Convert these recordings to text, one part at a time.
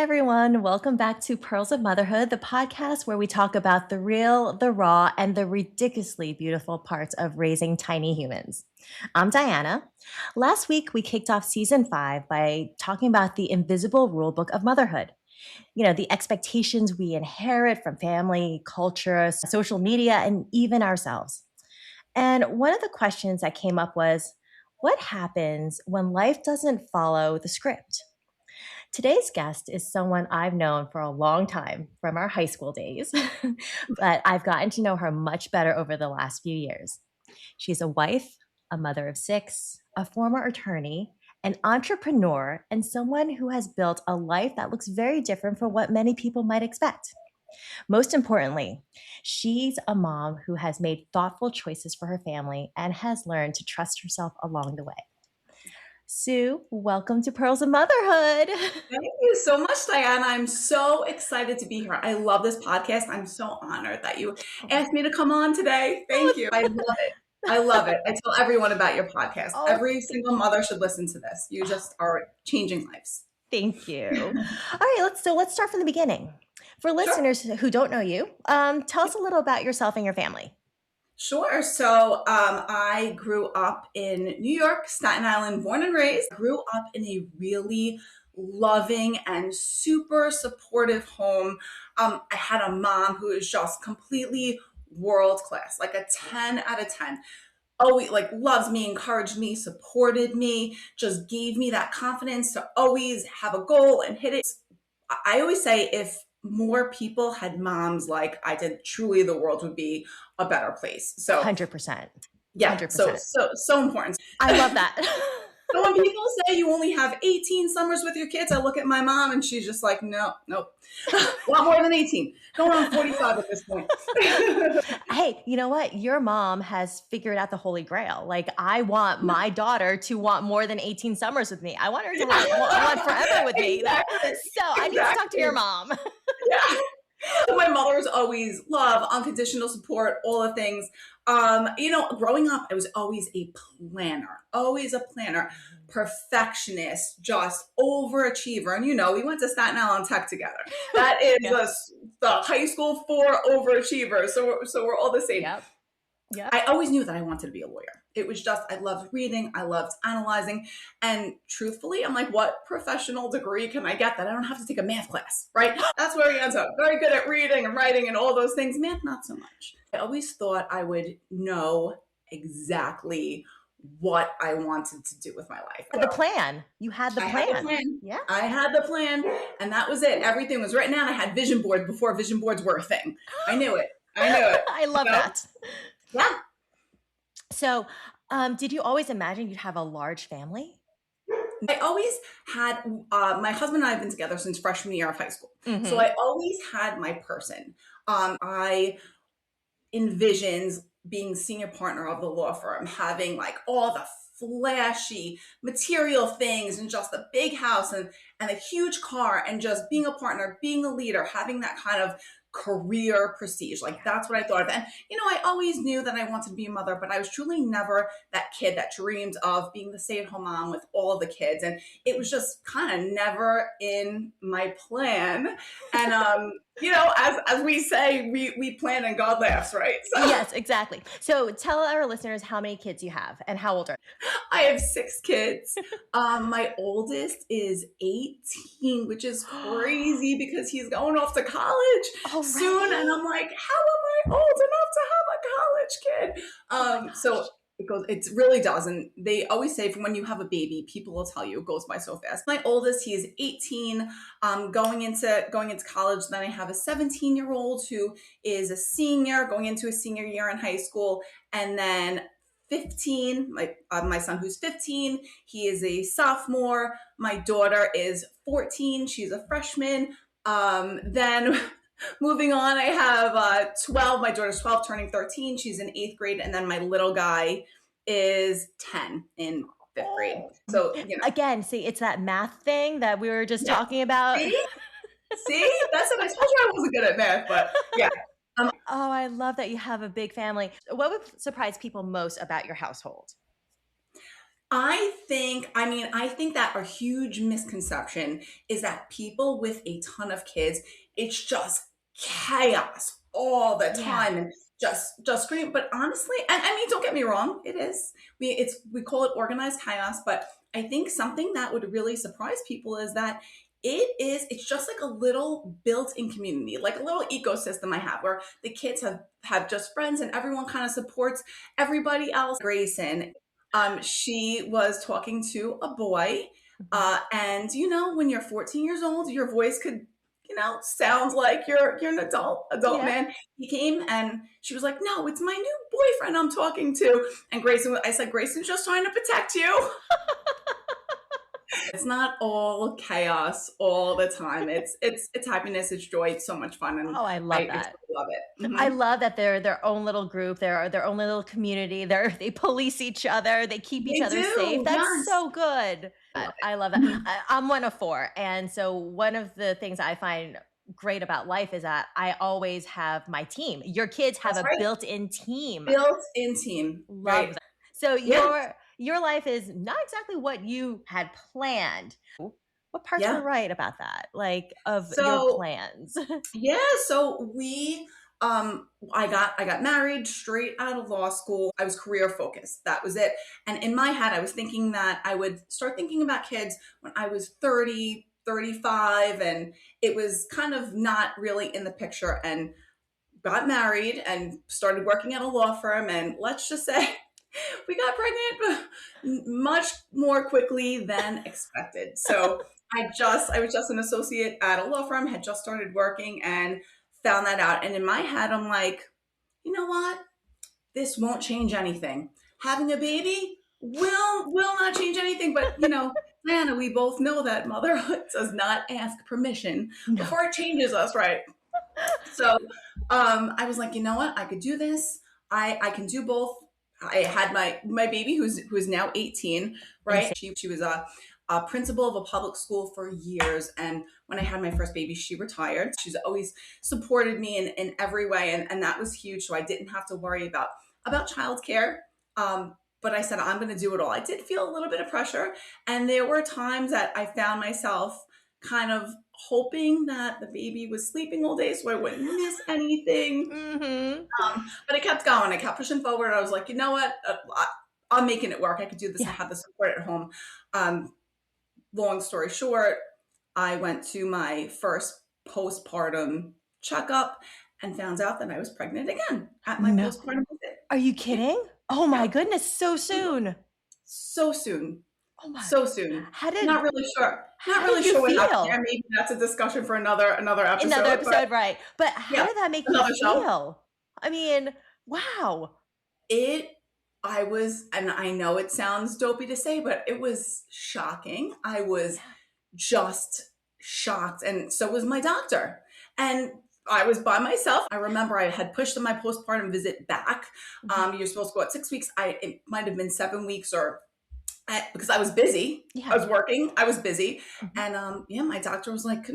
everyone. Welcome back to Pearls of Motherhood, the podcast where we talk about the real, the raw, and the ridiculously beautiful parts of raising tiny humans. I'm Diana. Last week, we kicked off season 5 by talking about the invisible rulebook of motherhood. You know, the expectations we inherit from family, culture, social media, and even ourselves. And one of the questions that came up was, what happens when life doesn't follow the script? Today's guest is someone I've known for a long time from our high school days, but I've gotten to know her much better over the last few years. She's a wife, a mother of 6, a former attorney, an entrepreneur, and someone who has built a life that looks very different from what many people might expect. Most importantly, she's a mom who has made thoughtful choices for her family and has learned to trust herself along the way. Sue, welcome to Pearls of Motherhood. Thank you so much, Diana. I'm so excited to be here. I love this podcast. I'm so honored that you asked me to come on today. Thank you. I love it. I love it. I tell everyone about your podcast. Every single mother should listen to this. You just are changing lives. Thank you. All right, let's start from the beginning. For listeners who don't know you, tell us a little about yourself and your family. Sure. So I grew up in New York, Staten Island, born and raised. Grew up in a really loving and super supportive home. I had a mom who is just completely world class, like a 10 out of 10. Always loves me, encouraged me, supported me, just gave me that confidence to always have a goal and hit it. I always say if more people had moms like I did, truly the world would be a better place. So 100%. Yeah. 100%. So important. I love that. So when people say you only have 18 summers with your kids, I look at my mom and she's just like, nope. A lot more than 18. Going on 45 at this point. Hey, you know what? Your mom has figured out the holy grail. Like, I want my daughter to want more than 18 summers with me. I want her to want forever with me. Exactly. So I need to talk to your mom. Yeah. My mother's always love, unconditional support, all the things. Growing up, I was always a planner, perfectionist, just overachiever. And, we went to Staten Island Tech together. That is the high school for overachievers. So we're all the same. Yep. I always knew that I wanted to be a lawyer. It was just, I loved reading. I loved analyzing. And truthfully, I'm like, what professional degree can I get that I don't have to take a math class, right? That's where he ends up. Very good at reading and writing and all those things. Math, not so much. I always thought I would know exactly what I wanted to do with my life. The plan. You had the plan. Had the plan. Yeah. I had the plan. And that was it. Everything was written down. I had vision boards before vision boards were a thing. I knew it. I love that. Yeah. So, did you always imagine you'd have a large family? I always had, my husband and I have been together since freshman year of high school. Mm-hmm. So I always had my person. I envisioned being senior partner of the law firm, having like all the flashy material things and just a big house and a huge car and just being a partner, being a leader, having that kind of career prestige. Like that's what I thought of. And, I always knew that I wanted to be a mother, but I was truly never that kid that dreamed of being the stay-at-home mom with all of the kids. And it was just kind of never in my plan. And, as we say, we plan and God laughs, right? So. Yes, exactly. So tell our listeners how many kids you have and how old are they? I have 6 kids. My oldest is 18, which is crazy because he's going off to college soon. And I'm like, how am I old enough to have a college kid? So it really does. And they always say when you have a baby, people will tell you it goes by so fast. My oldest, he is 18, going into college. Then I have a 17-year-old who is a senior, going into a senior year in high school. And then 15, my son who's 15, he is a sophomore. My daughter is 14. She's a freshman. Then moving on, I have 12. My daughter's 12, turning 13. She's in 8th grade. And then my little guy is 10 in 5th grade. So, Again, see, it's that math thing that we were just talking about. See? That's what I told you I wasn't good at math, but yeah. I love that you have a big family. What would surprise people most about your household? I think that a huge misconception is that people with a ton of kids, it's just chaos all the Yeah. time and just scream. But honestly, and I mean, don't get me wrong, it is. We call it organized chaos, but I think something that would really surprise people is that it's just like a little built-in community, like a little ecosystem I have where the kids have just friends and everyone kind of supports everybody else. Grayson, she was talking to a boy, Mhm. and when you're 14 years old, your voice could, sound like you're an adult Yeah. man. He came and she was like, "No, it's my new boyfriend I'm talking to." And I said, "Grayson's just trying to protect you." It's not all chaos all the time. It's happiness, it's joy, it's so much fun, and Oh, I I love just that. love it. I love that they're their own little group, they're their own little community, they police each other, they keep each They other safe. do, That's yes. so good. I love I love it. that. Mhm. I'm one of 4, and so one of the things I find great about life is that I always have my team. Your kids have That's a right. built-in team. Built-in team, Love right? that. So Yeah, your life is not exactly what you had planned. What parts were yeah. right about that? Like, of your So plans? yeah, so I got married straight out of law school. I was career focused. That was it. And in my head, I was thinking that I would start thinking about kids when I was 30, 35, and it was kind of not really in the picture. And got married and started working at a law firm. And let's just say we got pregnant much more quickly than expected. So I was just an associate at a law firm, had just started working and found that out. And in my head, I'm like, you know what? This won't change anything. Having a baby will not change anything. But Diana, we both know that motherhood does not ask permission No. before it changes us, right? So I was like, you know what? I could do this. I can do both. I had my baby who's now 18, right? Insane. She was a principal of a public school for years, and when I had my first baby, she retired. She's always supported me in every way, and that was huge. So I didn't have to worry about childcare. But I said I'm going to do it all. I did feel a little bit of pressure, and there were times that I found myself kind of hoping that the baby was sleeping all day so I wouldn't miss anything. Mhm. But I kept going. I kept pushing forward. I was like, you know what? I'm making it work. I could do this. I Yeah. had the support at home. Um, Long story short, I went to my first postpartum checkup and found out that I was pregnant again at my No. postpartum visit. Are you Yeah, kidding? Oh yeah. my goodness, so soon. So soon. Oh my. So soon. How Not did really sure. Not how really did you sure what happened feel? there. Maybe that's a discussion for another Another episode. But episode, right. But how yeah, did that make you another show. feel? I mean, wow. It I was, and I know it sounds dopey to say, but it was shocking. I was Yeah. just shocked, and so was my doctor. And I was by myself. I remember I had pushed my postpartum visit back. Mhm. You're supposed to go at 6 weeks. It might have been 7 weeks, because I was busy. I Yeah. was working. I was busy, Mhm. and yeah, my doctor was like,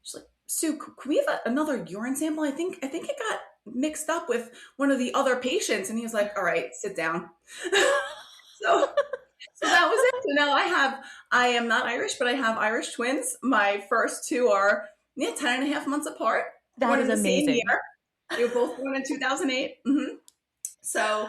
she's like, "Sue, could we have another urine sample? I think it got mixed up with one of the other patients." And he was like, "All right, sit down." so so that was it. So now I am not Irish, but I have Irish twins. My first two are 10 and a half months apart, That born is in the same amazing. year. They were both born in 2008. So,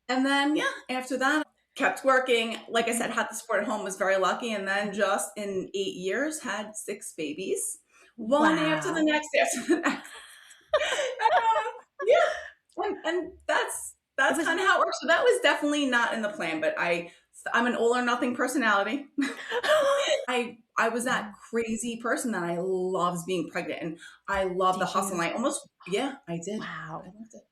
and then, yeah, after that, kept working. Like I Mhm. said, had the support at home, was very lucky. And then just in 8 years, had six babies, one after the Wow. next, after the next. Yeah. And It that's was kind of how it works. So that was definitely not in the plan, but I'm an all or nothing personality. I was that crazy person that I loves being pregnant and I love the Did hustle. you? And yeah, I did. I Wow. loved it.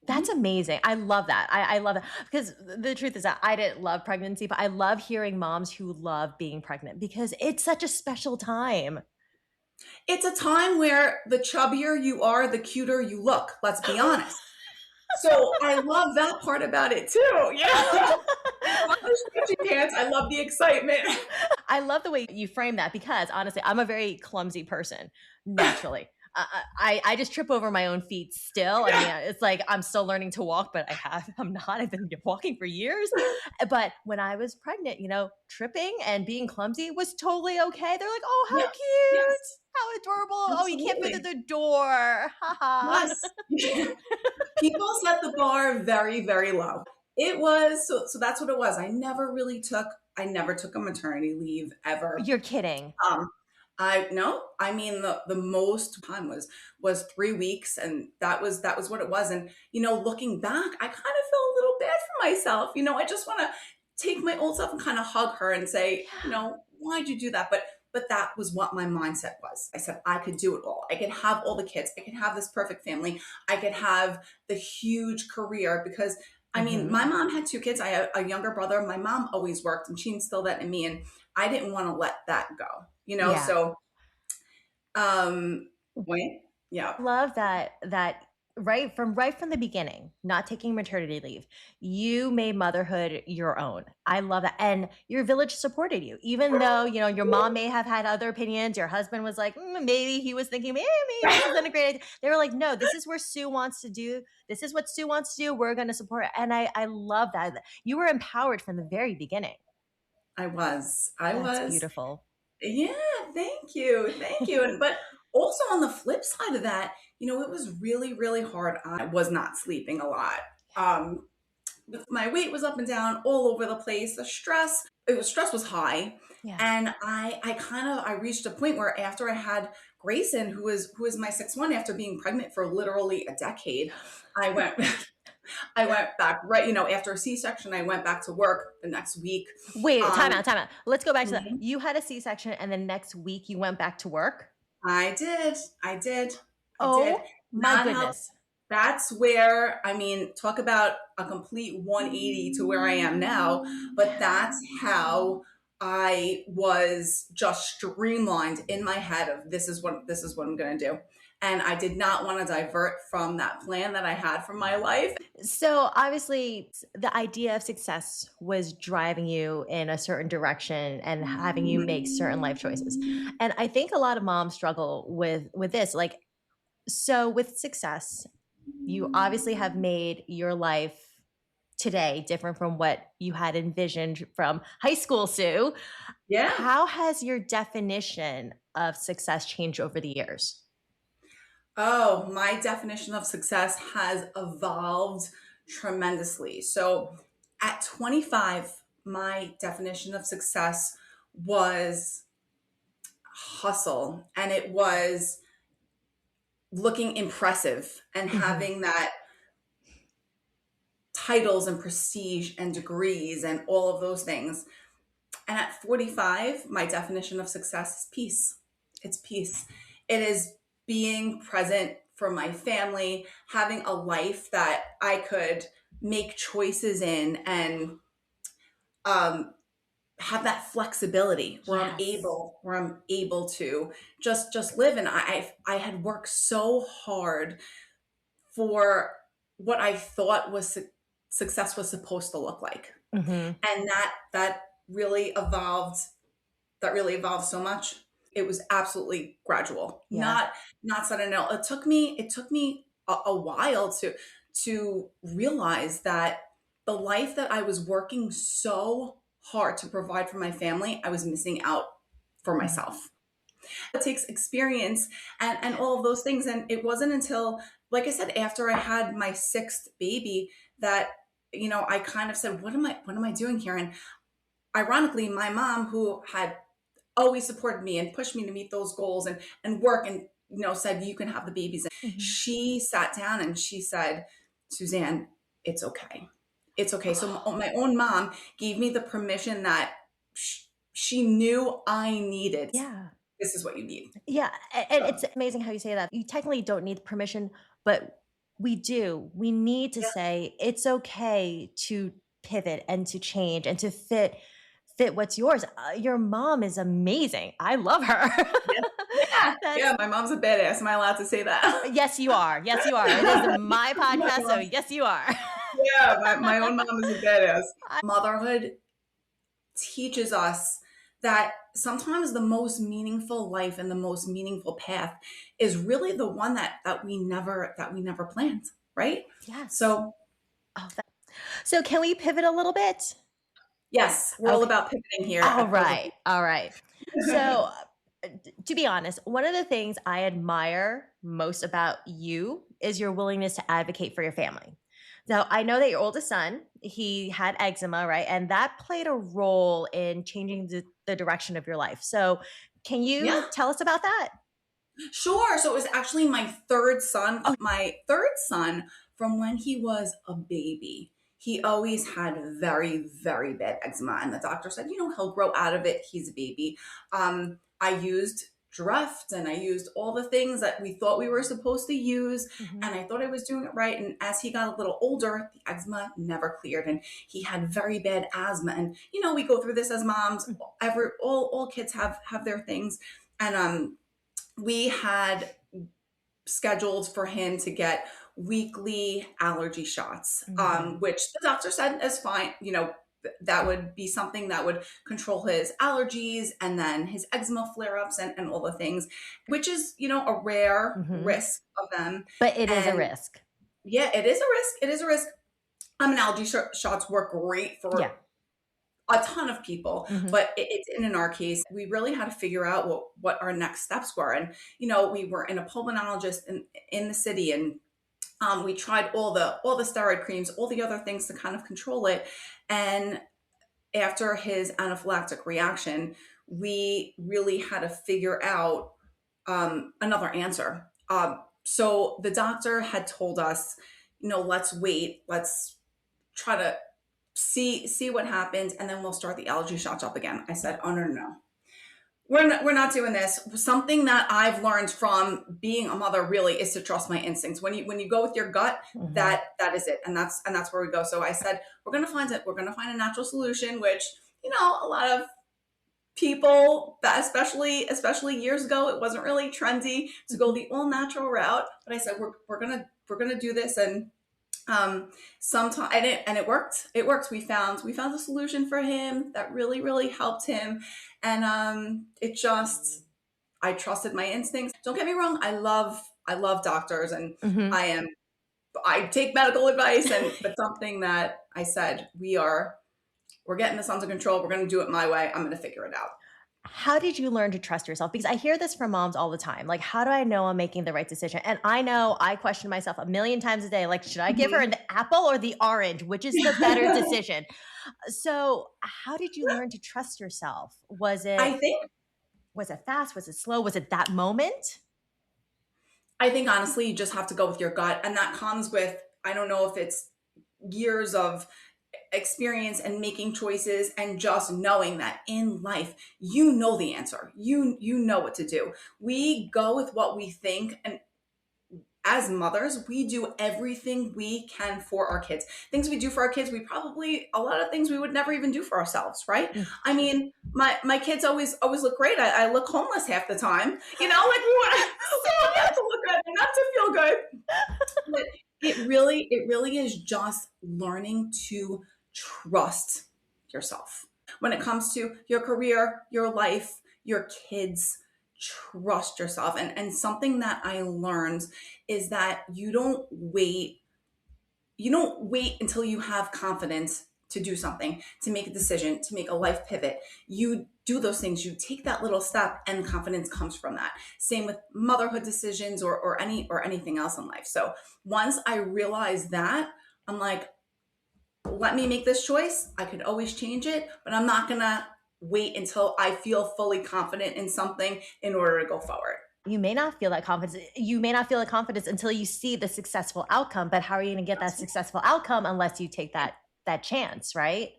That's Mhm. amazing. I love that. I love it because the truth is that I didn't love pregnancy, but I love hearing moms who love being pregnant because it's such a special time. It's a time where the chubbier you are, the cuter you look. Let's be honest. So I love that part about it too. Yeah. I love the stretchy pants. I love the excitement. I love the way you frame that because honestly, I'm a very clumsy person naturally. I just trip over my own feet still. I mean, it's like I'm still learning to walk, but I'm not. I've been walking for years. But when I was pregnant, tripping and being clumsy was totally okay. They're like, "Oh, how Yeah. cute, Yes. how adorable! Oh, you can't fit through Absolutely. the door, haha." Yes. People set the bar very, very low. It was so that's what it was. I never took a maternity leave ever. You're kidding. Um, I no, I mean the most time was 3 weeks, and that was what it was. And looking back, I kind of feel a little bad for myself. I just want to take my old self and kind of hug her and say, why'd you do that? But that was what my mindset was. I said I could do it all. I could have all the kids. I could have this perfect family. I could have the huge career because I mean, Mm-hmm. my mom had two kids. I had a younger brother. My mom always worked and she instilled that in me. And I didn't want to let that go. Yeah. So, wait, yeah, Love that right from the beginning, not taking maternity leave, you made motherhood your own. I love that. And your village supported you. Even though, your mom may have had other opinions, your husband was like, maybe he was thinking, maybe this isn't a great idea. They were like, no, this is where Sue wants to do. This is what Sue wants to do. We're going to support it. And I love that. You were empowered from the very beginning. I That's was. beautiful. Yeah, thank you. And but also on the flip side of that, it was really, really hard. I was not sleeping a lot. Um, my weight was up and down all over the place. Stress was high, Yeah. and I reached a point where after I had Grayson, who is my sixth one, after being pregnant for literally a decade, I went I went back right, after a C-section. I went back to work the next week. Wait, time Um, out, time out. Let's go back to that. mhm. You had a C-section and the next week you went back to work? I did. I did. Oh my Not how goodness. That's where, I mean, talk about a complete 180 to where I am now, but that's how I was just streamlined in my head of this is what I'm going to do. And I did not want to divert from that plan that I had for my life. So obviously the idea of success was driving you in a certain direction and having you make certain life choices. And I think a lot of moms struggle with this. Like, so with success, you obviously have made your life today different from what you had envisioned from high school, Sue. Yeah. How has your definition of success changed over the years? Oh, my definition of success has evolved tremendously. So at 25, my definition of success was hustle, and it was looking impressive and Mhm. having that titles and prestige and degrees and all of those things. And at 45, my definition of success is peace. It's peace. It is being present for my family, having a life that I could make choices in, and um, have that flexibility where I'm Yes. able to just live. And I had worked so hard for what I thought was success was supposed to look like, Hmm. and that really evolved. That really evolved so much. It was absolutely gradual, Yeah. not sudden. It took me a while to realize that the life that I was working so hard to provide for my family, I was missing out for Mhm. myself. It takes experience and all of those things. And it wasn't until, like I said, after I had my sixth baby that, I kind of said, what am I doing here? And ironically, my mom, who had always supported me and pushed me to meet those goals and work, and said you can have the babies, and Mhm. she sat down and she said, Suzanne, it's okay, it's okay. So my own mom gave me the permission that she knew I needed. Yeah. This is what you need. Yeah. And it's amazing how you say that. You technically don't need permission, but we do. We need to Yeah, say it's okay to pivot and to change and to fit what's yours. Your mom is amazing. I love her. yeah, yeah, That's yeah. My mom's a badass. Am I allowed to say that? yes, you are. Yes, you are. It is my My podcast, so mom, yes, you are. yeah, my own mom is a badass. I- Motherhood teaches us that sometimes the most meaningful life and the most meaningful path is really the one that we never planned, right? Yes. So Oh, so can we pivot a little bit? yes, we're all Okay. about pivoting here All at Pearls of right. All right. So, to be honest, one of the things I admire most about you is your willingness to advocate for your family. Now, I know that your oldest son, he had eczema, right? And that played a role in changing the direction of your life. So, can you Yeah. tell us about that? Sure. So it was actually my third son. Oh, My third son, from when he was a baby, he always had very, very bad eczema. And the doctor said, he'll grow out of it. He's a baby. I used Dreft and I used all the things that we thought we were supposed to use. mhm, And I thought I was doing it right. And as he got a little older, the eczema never cleared. And he had very bad asthma. And, we go through this as moms. mm, All kids have their things. And we had scheduled for him to get weekly allergy shots, mhm, which the doctor said is fine. That would be something that would control his allergies and then his eczema flare ups and all the things, which is, a rare mhm. risk of them. But it is a And risk. yeah, it is a risk. It is a risk. Allergy shots work great Yeah. for a ton of people, Mhm, but it didn't in our case. We really had to figure out what our next steps were. And, we were in a pulmonologist in the city, and we tried all the steroid creams, all the other things to kind of control it. And after his anaphylactic reaction, we really had to figure out another answer. So the doctor had told us, let's wait, let's try to see what happens, and then we'll start the allergy shots up again. I said, oh, no, no, no. We're not doing this. Something that I've learned from being a mother really is to trust my instincts. When you go with your gut, mhm. that is it, and that's where we go. So I said we're gonna find it. We're gonna find a natural solution, which a lot of people, that especially years ago, it wasn't really trendy to go Mhm. the all natural route. But I said we're gonna do this, and sometime and it worked. It worked. We found a solution for him that really, really helped him. And it just I trusted my instincts. Don't get me wrong, I love doctors, and Mhm. I take medical advice, but something that I said, we're getting this under control. We're gonna do it my way. I'm gonna figure it out. How did you learn to trust yourself? Because I hear this from moms all the time. Like, how do I know I'm making the right decision? And I know I question myself a million times a day. Like, should I give her Mhm. the apple or the orange? Which is the better decision? So, how did you learn to trust yourself? I think Was it fast? Was it slow? Was it that moment? I think honestly, you just have to go with your gut, and that comes with, I don't know if it's years of experience and making choices, and just knowing that in life you know the answer. You know what to do. We go with what we think, and as mothers, we do everything we can for our kids. Things we do for our kids, a lot of things we would never even do for ourselves, right? Mm. I mean, my kids always look great. I look homeless half the time. Like we want them to look good and not to feel good. But it really is just learning to trust yourself. When it comes to your career, your life, your kids, trust yourself. And something that I learned is that you don't wait until you have confidence to do something, to make a decision, to make a life pivot. You do those things, you take that little step, and confidence comes from that. Same with motherhood decisions, or anything else in life. So once I realized that, I'm like, let me make this choice. I could always change it, but I'm not gonna wait until I feel fully confident in something in order to go forward. You may not feel that confidence. You may not feel that confidence until you see the successful outcome. But how are you going to get that That's successful outcome unless you take that chance, right?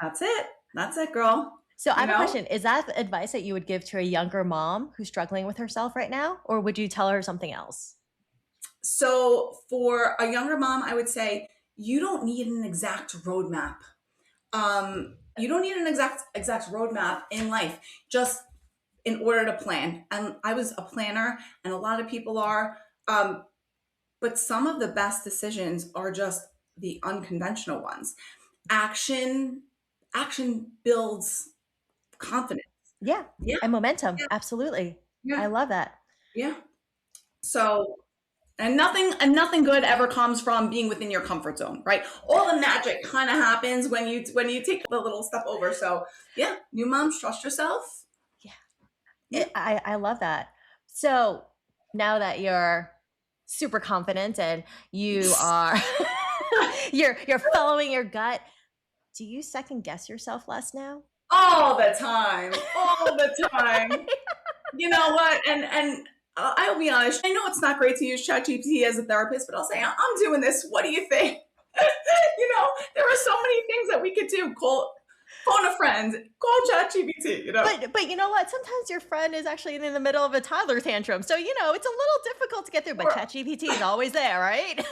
that's it. That's it, girl. So I You have a know? question. Is that advice that you would give to a younger mom who's struggling with herself right now? Or would you tell her something else? So for a younger mom, I would say you don't need an exact roadmap. You don't need an exact roadmap in life, just in order to plan. And I was a planner, and a lot of people are. Um, but some of the best decisions are just the unconventional ones. Action action builds confidence. Yeah. Yeah, And momentum. yeah, Absolutely. I yeah, love that. yeah. So, and nothing good ever comes from being within your comfort zone, right? All the magic kind of happens when you take the little step over. So, yeah, new moms, trust yourself. Yeah. Yeah. I love that. So now that you're super confident and you are you're following your gut, do you second guess yourself less now? All the time, all the time. You know what? And I'll be honest. I know it's not great to use ChatGPT as a therapist, but I'll say I'm doing this. What do you think? There are so many things that we could do. Call phone a friend. Call ChatGPT. But you know what? Sometimes your friend is actually in the middle of a toddler tantrum. So, it's a little difficult to get through, but Or, ChatGPT is always there, right?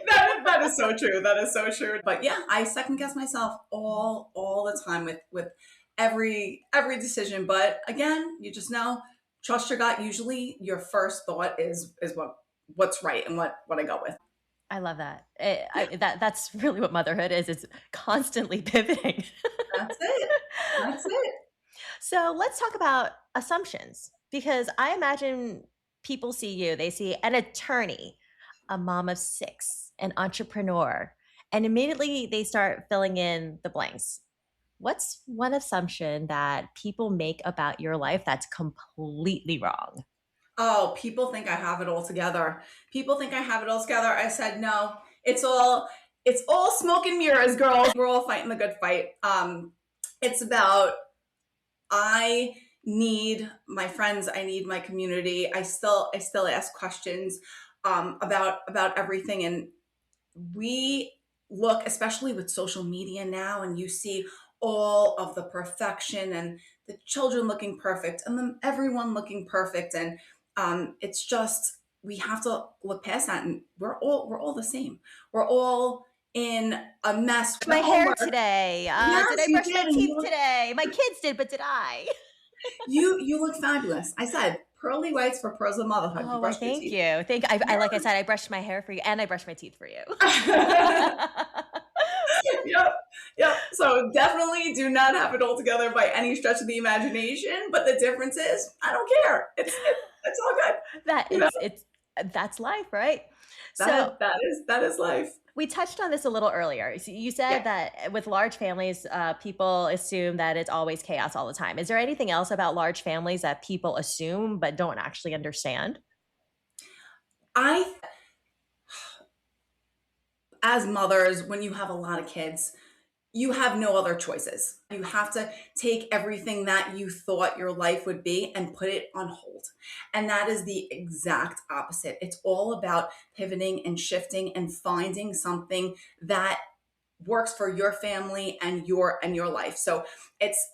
that is so true. That is so true. But yeah, I second guess myself all the time with every decision. But again, you just know, trust your gut. Usually, your first thought is what's right and what I go with. I love that. Yeah, That's really what motherhood is. It's constantly pivoting. that's it. That's it. So let's talk about assumptions because I imagine people see you, they see an attorney, a mom of six, an entrepreneur, and immediately they start filling in the blanks. What's one assumption that people make about your life that's completely wrong? Oh, people think I have it all together. People think I have it all together. I said no. It's all smoke and mirrors, girls. We're all fighting the good fight. It's about I need my friends. I need my community. I still ask questions about everything, and we look, especially with social media now, and you see all of the perfection and the children looking perfect and everyone looking perfect, and it's just we have to look past that, and we're all the same. We're all in a mess. The My hair homework. today. Did Yes, I you brush my did, and teeth today? My kids did, but did I? you look fabulous. I said pearly whites for pearls of motherhood. You Oh, I brushed your thank teeth. you. I Yeah. like I said, I brushed my hair for you and I brushed my teeth for you. Yep, yep. So definitely do not have it all together by any stretch of the imagination. But the difference is, I don't care. It's all good. that You know it's that's life, right? that So is that is life. we touched on this a little earlier. So you said Yeah. that with large families, people assume that it's always chaos all the time. Is there anything else about large families that people assume but don't actually understand? I as mothers, when you have a lot of kids, you have no other choices. You have to take everything that you thought your life would be and put it on hold. And that is the exact opposite. It's all about pivoting and shifting and finding something that works for your family and your life. So it's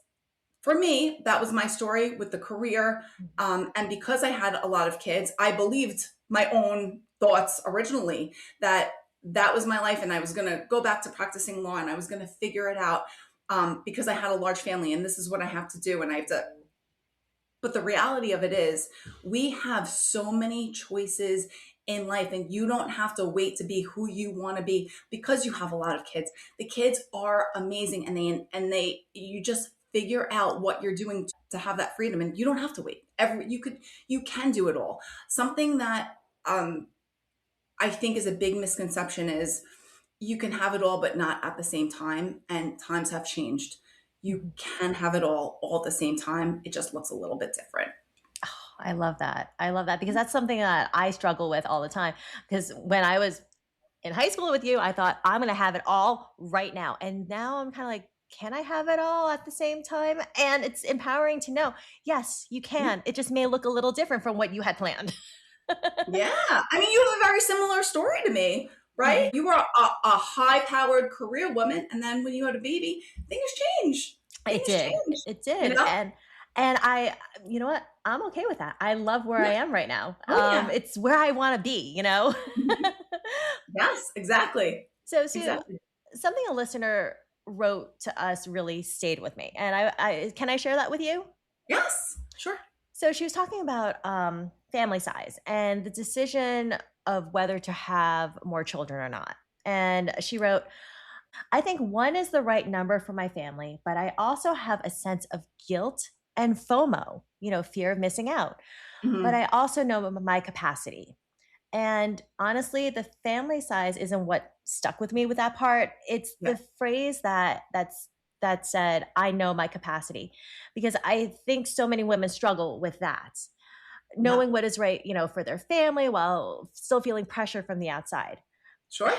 for me, that was my story with the career. And because I had a lot of kids, I believed my own thoughts originally that that was my life and I was going to go back to practicing law and I was going to figure it out because I had a large family and this is what I have to do. And I have to, but the reality of it is we have so many choices in life and you don't have to wait to be who you want to be because you have a lot of kids. The kids are amazing and they you just figure out what you're doing to have that freedom and you don't have to wait. You can do it all. Something that I think is a big misconception is you can have it all but not at the same time, and times have changed. You Mhm. can have it all at the same time. It just looks a little bit different. I love that. I love that because that's something that I struggle with all the time. Because when I was in high school with you, I thought I'm going to have it all right now. And now I'm kind of like, can I have it all at the same time? And it's empowering to know, yes, you Yeah. can. It just may look a little different from what you had planned. Yeah. I mean, you have a very similar story to me, right? Mhm. You were a high powered career woman. And then when you had a baby, things change. It Things did. change, It you did. know? And I, you know what? I'm okay with that. I love where I Yeah. am right now. Oh, yeah. It's where I want to be. Mhm. Yes, exactly. So, Sue, Exactly. something a listener wrote to us really stayed with me. And I can I share that with you? Yes, sure. So she was talking about family size and the decision of whether to have more children or not. And she wrote, I think one is the right number for my family, but I also have a sense of guilt and FOMO, fear of missing out. But Mhm. I also know my capacity. And honestly, the family size isn't what stuck with me with that part. It's Yeah. the phrase that said, I know my capacity. Because I think so many women struggle with that, Yeah. knowing what is right, for their family while still feeling pressure from the outside. Sure.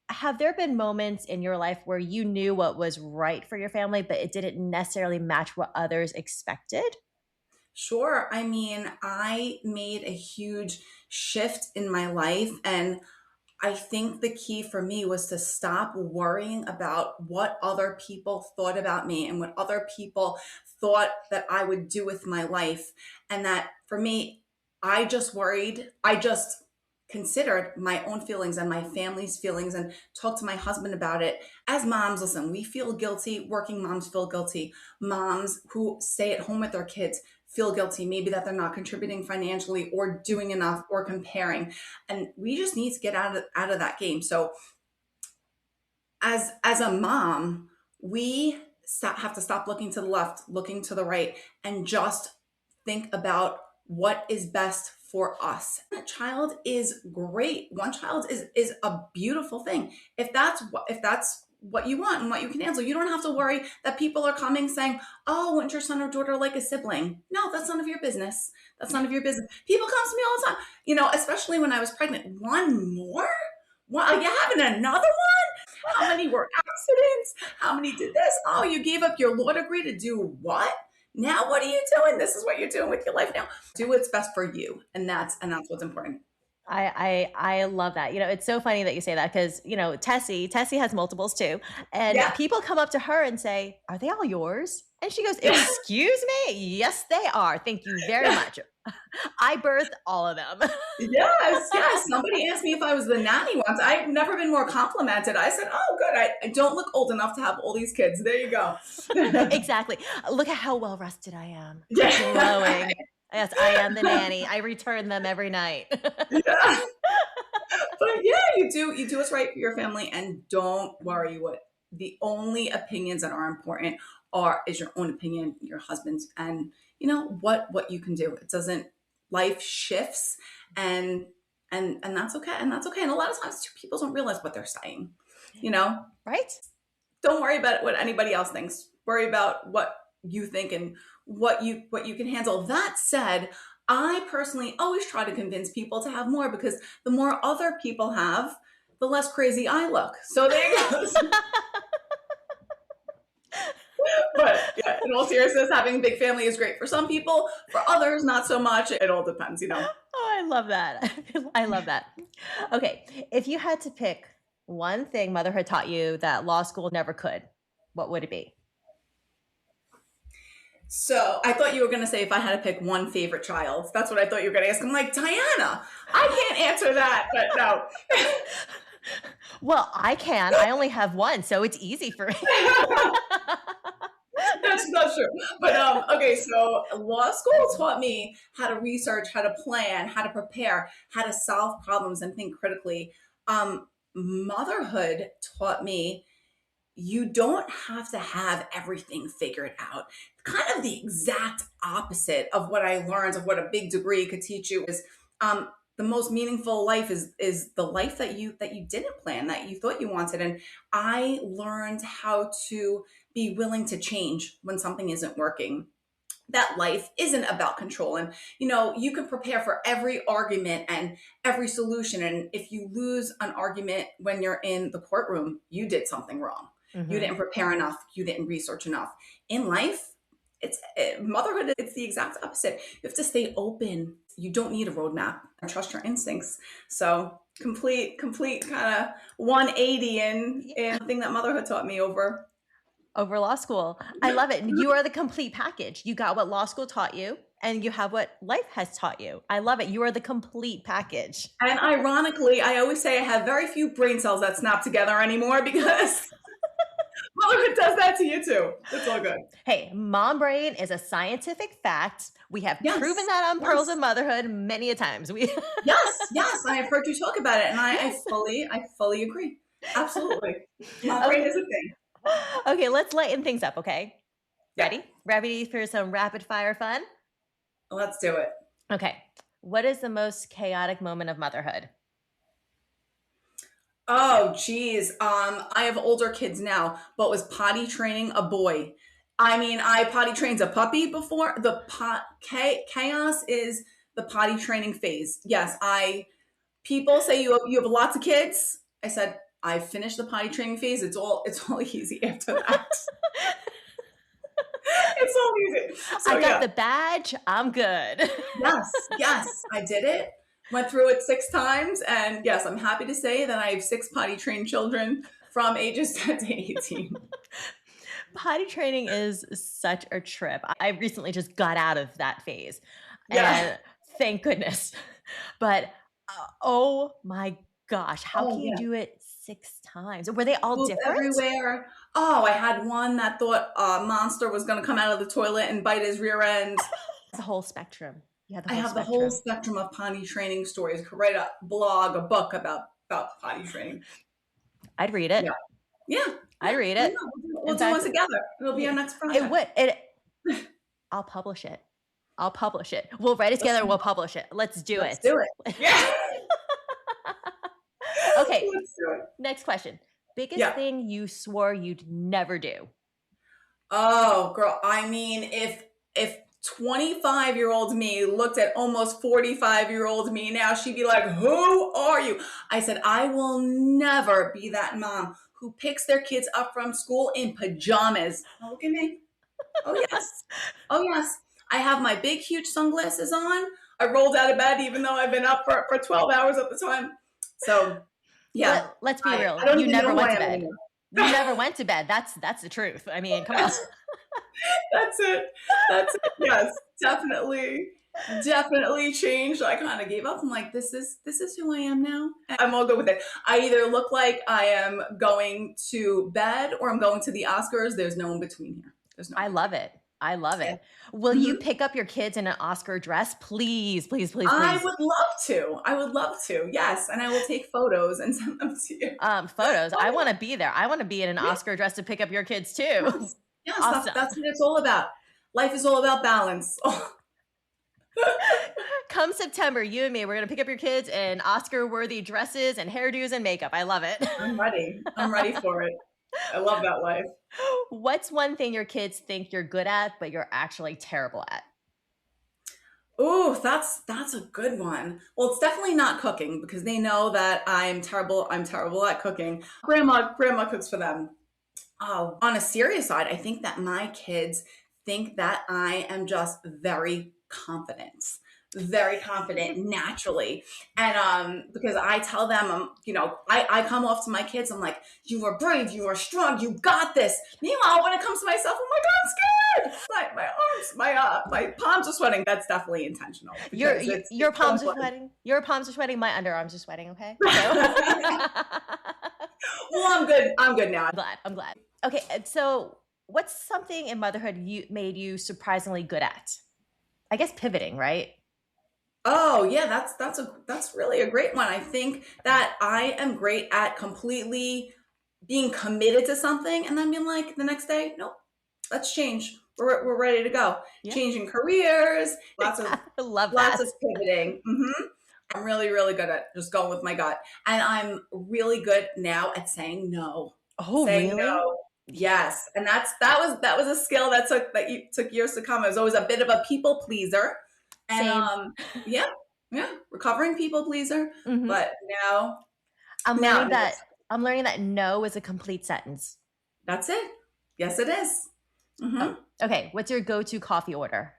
Have there been moments in your life where you knew what was right for your family, but it didn't necessarily match what others expected? Sure. I mean, I made a huge shift in my life, and I think the key for me was to stop worrying about what other people thought about me and what other people thought that I would do with my life. And that for me, I just considered my own feelings and my family's feelings and talked to my husband about it. As moms, listen, we feel guilty. Working moms feel guilty. Moms who stay at home with their kids feel guilty, maybe that they're not contributing financially or doing enough or comparing, and we just need to get out of that game. So as a mom, we have to stop looking to the left, looking to the right, and just think about what is best for us. A child is great. One child is a beautiful thing. If that's what you want and what you can handle, you don't have to worry that people are coming saying, "Oh, wouldn't your son or daughter like a sibling?" No, that's none of your business. That's none of your business. People come to me all the time, especially when I was pregnant. One more? What, are you having another one? How many were accidents? How many did this? Oh, you gave up your law degree to do what? Now what are you doing? This is what you're doing with your life now. Do what's best for you. And that's what's important. I love that. It's so funny that you say that because, Tessie has multiples too. And Yeah. people come up to her and say, "Are they all yours?" And she goes, "Excuse me? Yes, they are. Thank you very much. I birthed all of them." Yes, yes. Somebody asked me if I was the nanny once. I've never been more complimented. I said, "Oh, good. I don't look old enough to have all these kids." There you go. Exactly. Look at how well rested I am. Yeah. Glowing. Yes, I am the nanny. I return them every night. Yeah. But yeah, you do what's right for your family, and don't worry what the only opinions that are important is your own opinion, your husband's, and what you can do. It doesn't Life shifts, and that's okay. And that's okay. And a lot of times too, people don't realize what they're saying. You know, Right? don't worry about what anybody else thinks. Worry about what you think and what you can handle. That said, I personally always try to convince people to have more, because the more other people have, the less crazy I look. So there you go. But yeah, in all seriousness, having a big family is great for some people. For others, not so much. It all depends. Oh, I love that. I love that. Okay, if you had to pick one thing motherhood taught you that law school never could, what would it be? So I thought you were going to say if I had to pick one favorite child. That's what I thought you were going to ask. I'm like, Diana, I can't answer that, but no. Well, I can. I only have one, so it's easy for me. That's not true. But okay, so law school taught me how to research, how to plan, how to prepare, how to solve problems and think critically. Motherhood taught me you don't have to have everything figured out. Kind of the exact opposite of what I learned, of what a big degree could teach you, is the most meaningful life is the life that you didn't plan, that you thought you wanted. And I learned how to be willing to change when something isn't working. That life isn't about control, and you can prepare for every argument and every solution, and if you lose an argument when you're in the courtroom, you did something wrong. You Mhm. didn't prepare enough, you didn't research enough. In life, motherhood, it's the exact opposite. You have to stay open. You don't need a roadmap, and trust your instincts. So complete kind of 180 in the thing that motherhood taught me over. Over law school. I love it. You are the complete package. You got what law school taught you, and you have what life has taught you. I love it. You are the complete package. And ironically, I always say I have very few brain cells that snap together anymore, because motherhood does that to you too. It's all good. Hey, mom brain is a scientific fact. We have proven Yes. that on Pearls Yes. of Motherhood many a times. We Yes. Yes. I have heard you talk about it, and I, I Yes. fully, I fully agree. Absolutely. Mom brain Okay. is a thing. Okay, let's lighten things up, okay? Yeah. Ready? Ready for some rapid fire fun? Let's do it. Okay. What is the most chaotic moment of motherhood? Oh, geez. I have older kids now, but was potty training a boy. I mean, I potty trained a puppy before. The chaos is the potty training phase. Yes, people say you have lots of kids. I said I finished the potty training phase. It's all easy after that. It's all easy. So I got yeah. the badge. I'm good. Yes, I did it. Went through it 6 times, and yes, I'm happy to say that I have 6 potty trained children from ages 10 to 18. Potty training is such a trip. I recently just got out of that phase, Yeah. and thank goodness. But oh my gosh, how Oh can you yeah. do it 6 times? Were they all Poop different? everywhere. Oh, I had one that thought a monster was going to come out of the toilet and bite his rear end. The whole spectrum. You had the I whole have the whole spectrum. spectrum of potty training stories. Could write a blog, a book about potty training. I'd read it. Yeah. Yeah. I'd Yeah. read Why it. not? We'll In do one fact, together. It'll be our next it project. would. I'll publish it. I'll publish it. We'll write it together. We'll publish it. Let's do Let's it. do it. Yeah. Okay. Let's do it. Next question. Biggest Yeah. thing you swore you'd never do? Oh, girl. I mean, if 25-year-old me looked at almost 45-year-old me now, she'd be like, "Who are you?" I said, "I will never be that mom who picks their kids up from school in pajamas." Oh, look at me. Oh yes. Oh yes. I have my big huge sunglasses on. I rolled out of bed even though I've been up for 12 hours at the time. So, yeah. Let's be real. I don't You even know never who went I to am bed. anymore. You never went to bed. That's the truth. I mean, come on. That's it. That's it. Yes, definitely changed. I kind of gave up. I'm like, this is who I am now. I'm all good with it. I either look like I am going to bed or I'm going to the Oscars. There's no in between here. There's no. I love it. I love it. Will you pick up your kids in an Oscar dress? Please, please, please, I please. would love to. I would love to. Yes, and I will take photos and send them to you. Photos. I want to be there. I want to be in an Oscar dress to pick up your kids too. Yes, Awesome. that's what it's all about. Life is all about balance. Come September, you and me, we're gonna pick up your kids in Oscar-worthy dresses and hairdos and makeup. I love it. I'm ready. I'm ready for it. I love that life. What's one thing your kids think you're good at, but you're actually terrible at? Oh, that's a good one. Well, it's definitely not cooking because they know that I'm terrible. I'm terrible at cooking. Grandma cooks for them. Oh, on a serious side, I think that my kids think that I am just very confident naturally. And because I tell them, I come off to my kids, I'm like, you are brave, you are strong, you got this. Meanwhile, when it comes to myself, I'm like, I'm scared. My arms, my palms are sweating. That's definitely intentional. Your palms are sweating. Your palms are sweating. My underarms are sweating. Okay. So. Well, I'm good. I'm good now. I'm glad. Okay. So what's something in motherhood made you surprisingly good at? I guess pivoting, right? Oh yeah, that's really a great one. I think that I am great at completely being committed to something and then being like the next day, nope, let's change. We're ready to go. Yeah. Changing careers, lots of pivoting. Mm-hmm. I'm really good at just going with my gut, and I'm really good now at saying no. Oh, saying really? No. Yes, and that was a skill that took years to come. I was always a bit of a people pleaser. And yeah, recovering people pleaser. Mm-hmm. But now I'm learning that no is a complete sentence. That's it. Yes, it is. Mm-hmm. Oh, okay, what's your go-to coffee order?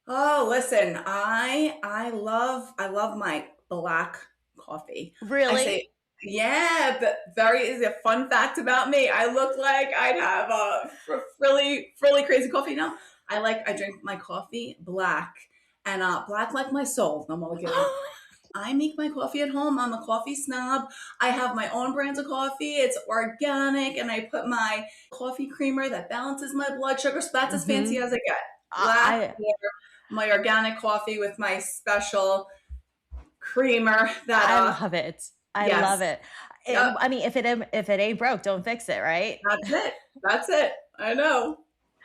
Oh, listen, I love my black coffee. Really? Yeah, but is a fun fact about me. I look like I'd have a really crazy coffee now. I drink my coffee black, and black like my soul. No more kidding. I make my coffee at home. I'm a coffee snob. I have my own brand of coffee. It's organic, and I put my coffee creamer that balances my blood sugar. So that's as fancy as I get. Black, my organic coffee with my special creamer. I love it. I love it. I mean, if it ain't broke, don't fix it, right? That's it. I know.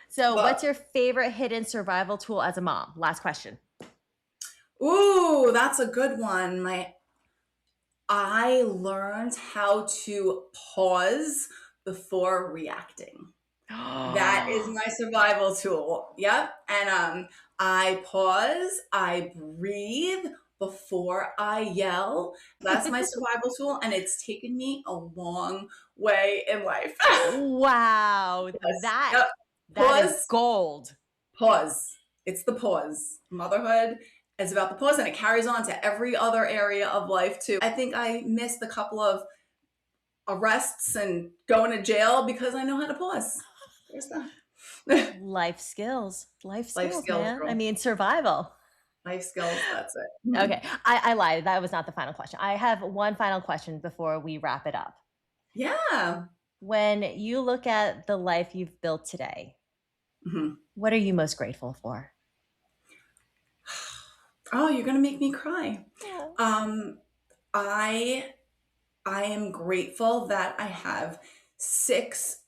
So, what's But your favorite hidden survival tool as a mom? Last question. ooh, that's a good one. My I learned how to pause before reacting. That is my survival tool. Yep. And I pause, I breathe before I yell. That's my survival tool, and it's taken me a long way in life. Wow, Yes. that Yep. that is Pause, gold. pause. It's the pause. Motherhood is about the pause, and it carries on to every other area of life too. I think I missed a couple of arrests and going to jail because I know how to pause. There's that. Life Life skills, skills, man. I girl. mean, survival. Life skills. That's it. Okay, I lied. That was not the final question. I have one final question before we wrap it up. Yeah. When you look at the life you've built today, Mhm. what are you most grateful for? Oh, you're gonna make me cry. Oh. Um, I I am grateful that I have six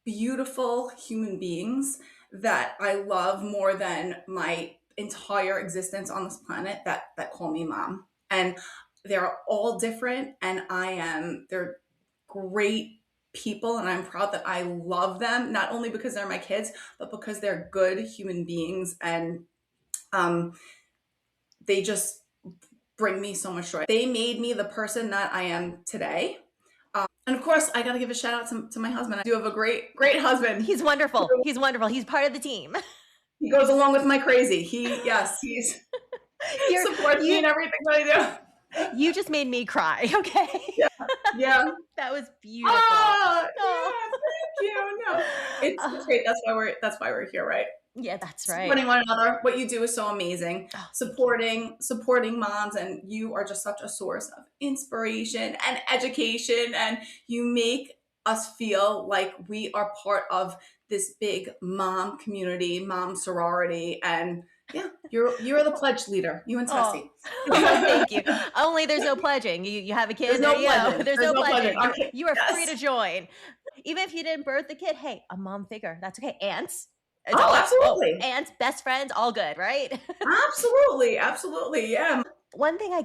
beautiful human beings that I love more than my entire existence on this planet that call me mom. And they're all different, and they're great people, and I'm proud that I love them, not only because they're my kids, but because they're good human beings, and um they just bring me so much joy. They made me the person that I am today. And of course, I got to give a shout out to my husband. I do have a great husband. He's wonderful. He's wonderful. He's part of the team. He goes along with my crazy. He's You're supports me you in everything that I do. you just made me cry. Okay. Yeah, yeah. That was beautiful. Oh, Oh. yeah. Thank you. No, it's great. That's why we're here, right? Yeah, that's right. Supporting one another. What you do is so amazing. Oh, thank you. Supporting moms, and you are just such a source of inspiration and education, and you make us feel like we are part of this big mom community, mom sorority, and yeah, you're the pledge leader, you and Oh, Tessie. oh, thank you. Only there's no pledging. You have a kid. There's There no you go. pledging. There's There's no no pledging. pledging. Okay. You are free to Yes. join, even if you didn't birth the kid. Hey, a mom figure. That's okay. Aunts. It's Oh, all absolutely. aunts, best friends, all good, right? Absolutely. Absolutely. Yeah. One thing I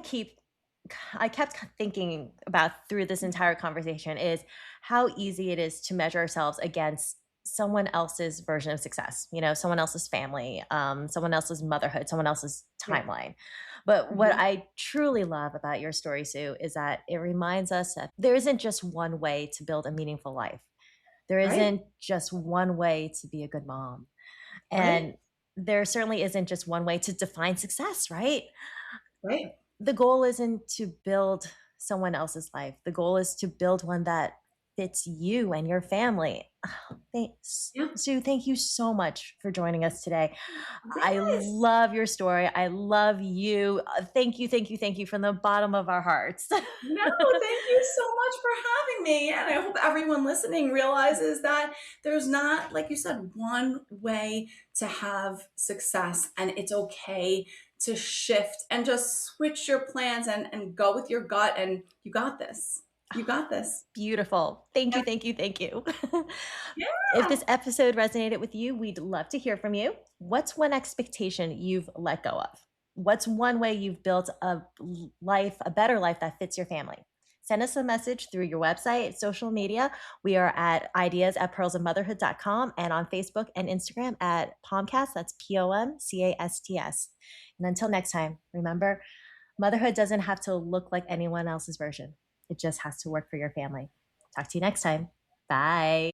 kept thinking about through this entire conversation is how easy it is to measure ourselves against someone else's version of success, someone else's family, someone else's motherhood, someone else's Yeah. timeline. But what Mhm. I truly love about your story, Sue, is that it reminds us that there isn't just one way to build a meaningful life. There Right. isn't just one way to be a good mom. Right. And there certainly isn't just one way to define success, right? Right. The goal isn't to build someone else's life. The goal is to build one that fits you and your family. Thanks. Yeah. Sue, thank you so much for joining us today. I Yes. love your story. I love you. Thank you from the bottom of our hearts. No, thank you so much for having me. And I hope everyone listening realizes that there's not, like you said, one way to have success. And it's okay to shift and just switch your plans and go with your gut. And you got this. You got this. Beautiful. Thank Yeah. you, thank you, thank you. If Yeah. this episode resonated with you, we'd love to hear from you. What's one expectation you've let go of? What's one way you've built a better life that fits your family? Send us a message through your website, social media. We are at ideas@pearlsofmotherhood.com and on Facebook and Instagram at Pomcast. That's POMCASTS. And until next time, remember, motherhood doesn't have to look like anyone else's version. It just has to work for your family. Talk to you next time. Bye.